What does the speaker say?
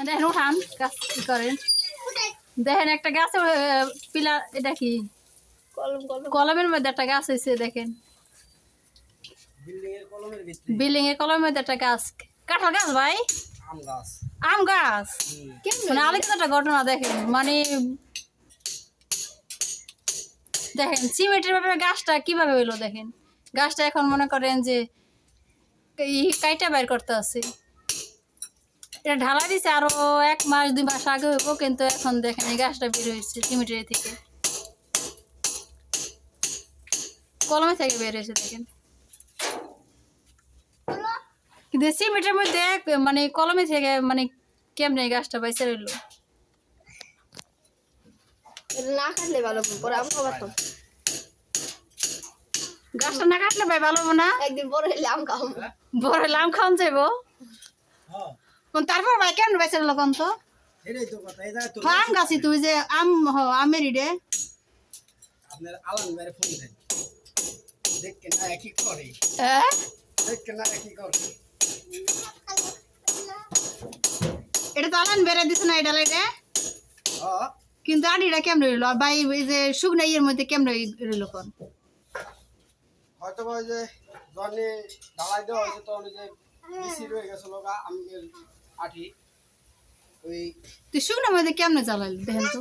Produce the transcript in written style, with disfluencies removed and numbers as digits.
দেখেন উঠান গাছ কি করেন দেখেন একটা গাছে পিলার এটা কি কলমের মধ্যে একটা গাছ হয়েছে দেখেন বিল্ডিং এর কলমের মধ্যে একটা গাছ কাঁঠাল গাছ ভাই আম গাছ মানে আলাদা একটা ঘটনা দেখেন মানে দেখেন সিমেন্টের ব্যাপারে গাছটা কিভাবে হইলো দেখেন গাছটা এখন মনে করেন যে কাইটা বের করতে আছে এটা ঢালা দিছে আরো 1 মাস 2 মাস আগে হইব কিন্তু এখন দেখেন এই গাছটা বের হয়েছে সিমেন্টের থেকে কলমে থেকে বের হয়েছে দেখেন কিন্তু সিমেন্টের মধ্যে মানে কলমে থেকে মানে কেমনে এই গাছটা বাইসে রইলো না কাটলে ভালো পরে আম খাবো গাছটা না কাটলে ভাই ভালো হবো না একদিন বড় হইলে আম খাবো বড় হইলে আম খাওয়ান যাইব তারপর ভাই কেমন বাইসে রইলো কোন তো আম গাছি তুই যে আম আমের রে আপনার আলান মেরে ফোন দেন দেখকে না কি করে দেখকে না কি করে এটা তো আলান বেড়ে দিছে না এটা লাইটে হ্যাঁ কিন্তু আড়িটা কেমন রইলো আর ভাই এই যে শুকনো ইয়ের মধ্যে কেমন রইলো কোন হয়তো ওই যে জনে ঢালাই দেওয়া হয়েছে তো যে বেশি রয়ে গেছিল আমি আঠি ওই তুই শুকনোর মধ্যে কেমনে জ্বালালি দেখেন তো